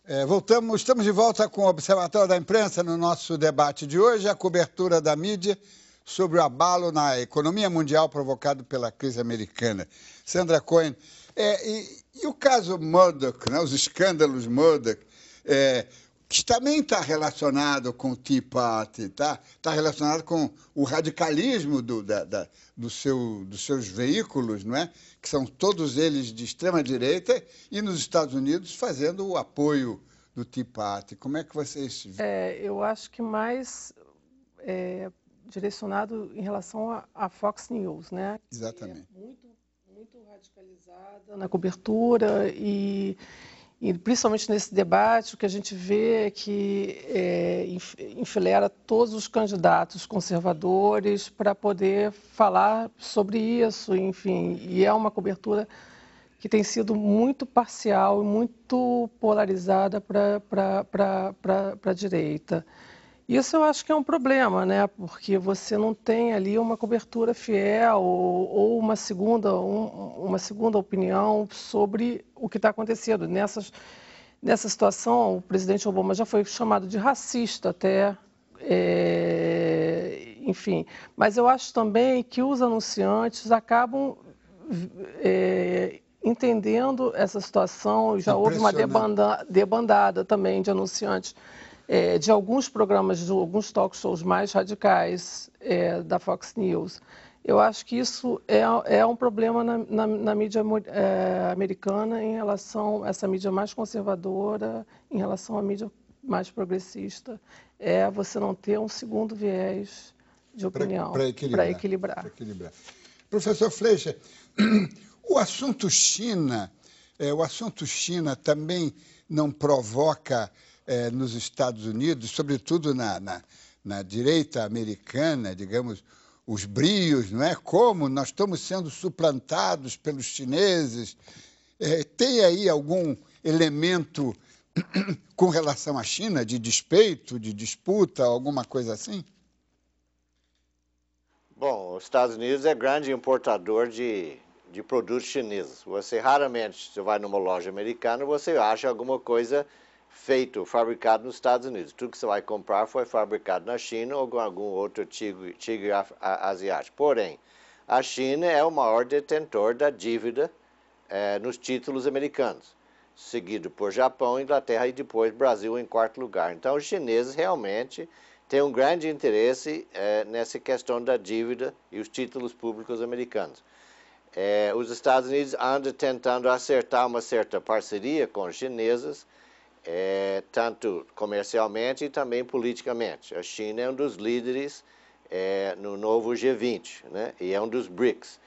Estamos de volta com o Observatório da Imprensa no nosso debate de hoje, a cobertura da mídia sobre o abalo na economia mundial provocado pela crise americana. Sandra Cohen, e o caso Murdoch, né, os escândalos Murdoch, que também está relacionado com o Tea Party, tá relacionado com o radicalismo dos seus veículos, não é? Que são todos eles de extrema-direita, e nos Estados Unidos fazendo o apoio do Tea Party. Como é que vocês... Eu acho que mais direcionado em relação à Fox News, né? Exatamente. Que é muito radicalizada na cobertura e principalmente nesse debate, o que a gente vê é que enfileira todos os candidatos conservadores para poder falar sobre isso, enfim, e é uma cobertura que tem sido muito parcial e muito polarizada para a direita. Isso eu acho que é um problema, né? Porque você não tem ali uma cobertura fiel ou uma segunda opinião sobre o que está acontecendo. Nessa situação, o presidente Obama já foi chamado de racista até, enfim. Mas eu acho também que os anunciantes acabam entendendo essa situação. Já houve uma debandada também de anunciantes de alguns programas, de alguns talk shows mais radicais da Fox News. Eu acho que isso é um problema na mídia americana em relação a essa mídia mais conservadora, em relação à mídia mais progressista. Você não ter um segundo viés de opinião para equilibrar. Professor Fleischer, o assunto China também não provoca nos Estados Unidos, sobretudo na direita americana, digamos, os brios, não é? Como nós estamos sendo suplantados pelos chineses. Tem aí algum elemento com relação à China, de despeito, de disputa, alguma coisa assim? Bom, os Estados Unidos é grande importador de produtos chineses. Você raramente, se vai numa loja americana, você acha alguma coisa fabricado nos Estados Unidos. Tudo que você vai comprar foi fabricado na China ou com algum outro tigre asiático. Porém, a China é o maior detentor da dívida nos títulos americanos, seguido por Japão, Inglaterra e depois Brasil em quarto lugar. Então, os chineses realmente têm um grande interesse nessa questão da dívida e os títulos públicos americanos. Os Estados Unidos andam tentando acertar uma certa parceria com os chineses, tanto comercialmente e também politicamente. A China é um dos líderes no novo G20, né? E é um dos BRICS.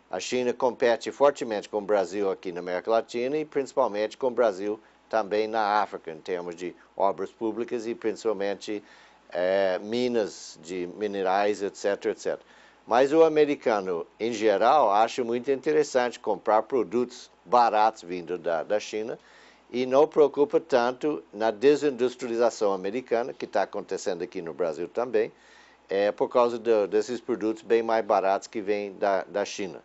A China compete fortemente com o Brasil aqui na América Latina e principalmente com o Brasil também na África, em termos de obras públicas e principalmente minas de minerais, etc, etc. Mas o americano, em geral, acha muito interessante comprar produtos baratos vindo da China e não preocupa tanto na desindustrialização americana, que está acontecendo aqui no Brasil também, por causa desses produtos bem mais baratos que vêm da China.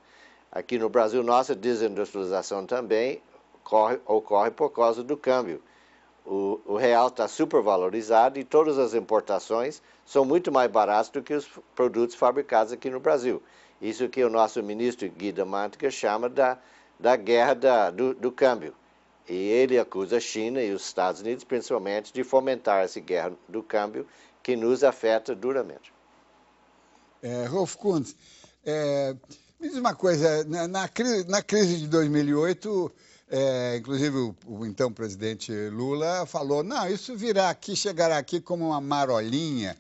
Aqui no Brasil, nossa desindustrialização também ocorre por causa do câmbio. O real está supervalorizado e todas as importações são muito mais baratas do que os produtos fabricados aqui no Brasil. Isso que o nosso ministro Guido Mantega chama da guerra do câmbio. E ele acusa a China e os Estados Unidos, principalmente, de fomentar essa guerra do câmbio que nos afeta duramente. Rolf Kuntz, me diz uma coisa, na crise de 2008, inclusive o então presidente Lula falou, não, isso chegará aqui como uma marolinha,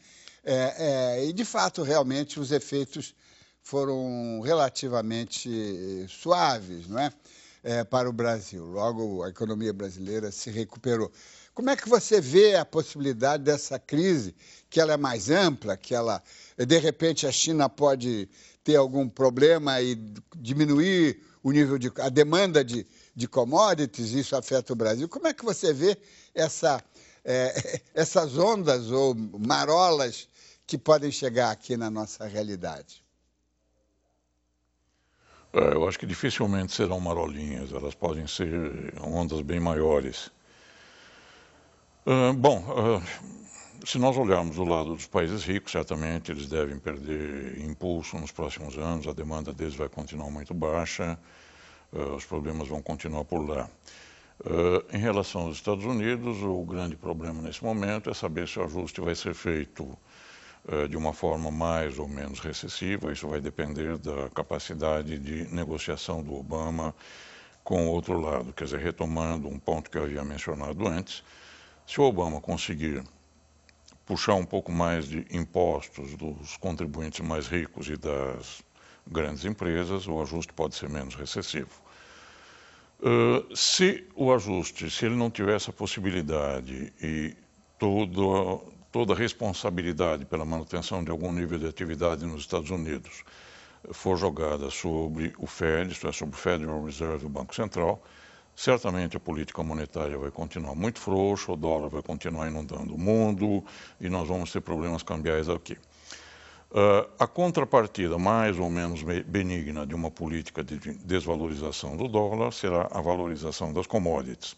e de fato, realmente, os efeitos foram relativamente suaves, não é? Para o Brasil. Logo, a economia brasileira se recuperou. Como é que você vê a possibilidade dessa crise, que ela é mais ampla, que de repente a China pode ter algum problema e diminuir o nível a demanda de commodities, isso afeta o Brasil. Como é que você vê essas ondas ou marolas que podem chegar aqui na nossa realidade? Eu acho que dificilmente serão marolinhas, elas podem ser ondas bem maiores. Se nós olharmos do lado dos países ricos, certamente eles devem perder impulso nos próximos anos, a demanda deles vai continuar muito baixa, os problemas vão continuar por lá. Em relação aos Estados Unidos, o grande problema nesse momento é saber se o ajuste vai ser feito de uma forma mais ou menos recessiva. Isso vai depender da capacidade de negociação do Obama com o outro lado. Quer dizer, retomando um ponto que eu havia mencionado antes, se o Obama conseguir puxar um pouco mais de impostos dos contribuintes mais ricos e das grandes empresas, o ajuste pode ser menos recessivo. Se o ajuste, se ele não tiver essa possibilidade e toda a responsabilidade pela manutenção de algum nível de atividade nos Estados Unidos for jogada sobre o Fed, isto é, sobre o Federal Reserve, o Banco Central, certamente a política monetária vai continuar muito frouxa, o dólar vai continuar inundando o mundo e nós vamos ter problemas cambiais aqui. A contrapartida mais ou menos benigna de uma política de desvalorização do dólar será a valorização das commodities,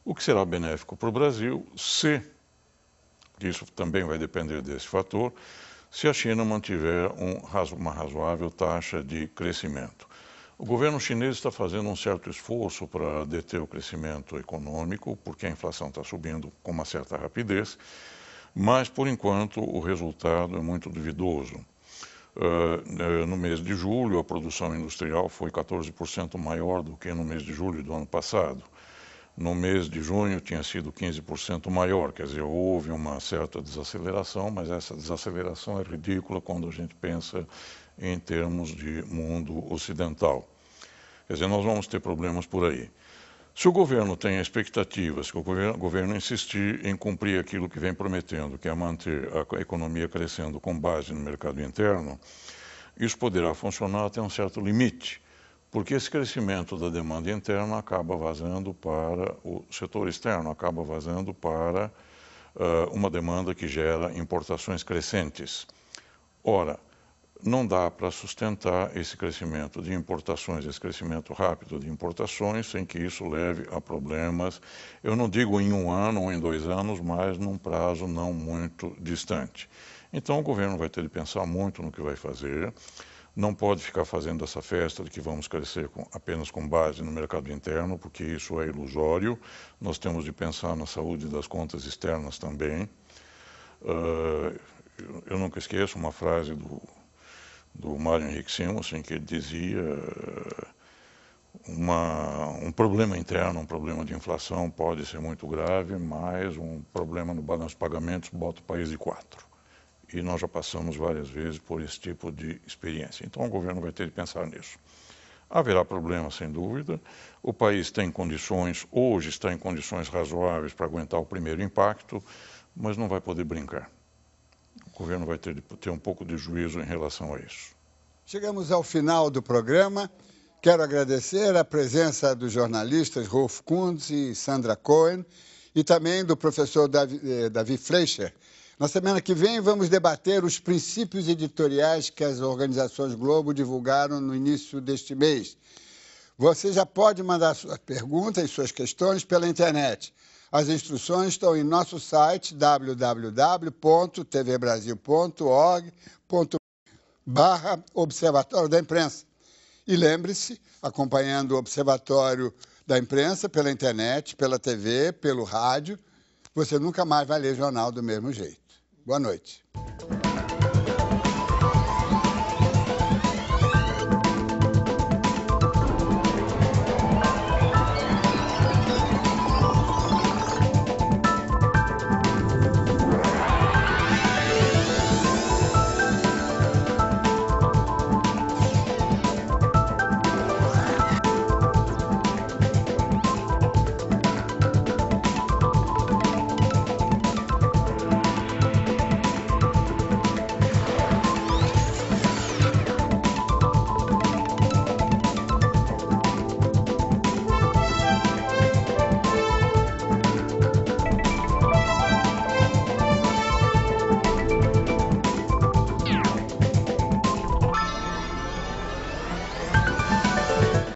o que será benéfico para o Brasil se, isso também vai depender desse fator, se a China mantiver uma razoável taxa de crescimento. O governo chinês está fazendo um certo esforço para deter o crescimento econômico, porque a inflação está subindo com uma certa rapidez, mas, por enquanto, o resultado é muito duvidoso. No mês de julho, a produção industrial foi 14% maior do que no mês de julho do ano passado. No mês de junho tinha sido 15% maior, quer dizer, houve uma certa desaceleração, mas essa desaceleração é ridícula quando a gente pensa em termos de mundo ocidental. Quer dizer, nós vamos ter problemas por aí. Se o governo tem expectativas, se o governo insistir em cumprir aquilo que vem prometendo, que é manter a economia crescendo com base no mercado interno, isso poderá funcionar até um certo limite, porque esse crescimento da demanda interna acaba vazando para o setor externo, acaba vazando para uma demanda que gera importações crescentes. Ora, não dá para sustentar esse crescimento de importações, esse crescimento rápido de importações, sem que isso leve a problemas, eu não digo em 1 ano ou em 2 anos, mas num prazo não muito distante. Então o governo vai ter de pensar muito no que vai fazer, não pode ficar fazendo essa festa de que vamos crescer apenas com base no mercado interno, porque isso é ilusório, nós temos de pensar na saúde das contas externas também. Eu nunca esqueço uma frase do Mário Henrique Simons, em que ele dizia um problema interno, um problema de inflação pode ser muito grave, mas um problema no balanço de pagamentos bota o país de 4. E nós já passamos várias vezes por esse tipo de experiência. Então o governo vai ter de pensar nisso. Haverá problemas, sem dúvida. O país tem condições, hoje está em condições razoáveis para aguentar o primeiro impacto, mas não vai poder brincar. O governo vai ter de ter um pouco de juízo em relação a isso. Chegamos ao final do programa. Quero agradecer a presença dos jornalistas Rolf Kuntz e Sandra Cohen e também do professor Davi Fleischer. Na semana que vem vamos debater os princípios editoriais que as organizações Globo divulgaram no início deste mês. Você já pode mandar suas perguntas e suas questões pela internet. As instruções estão em nosso site www.tvbrasil.org.br/Observatório da Imprensa. E lembre-se, acompanhando o Observatório da Imprensa pela internet, pela TV, pelo rádio, você nunca mais vai ler jornal do mesmo jeito. Boa noite.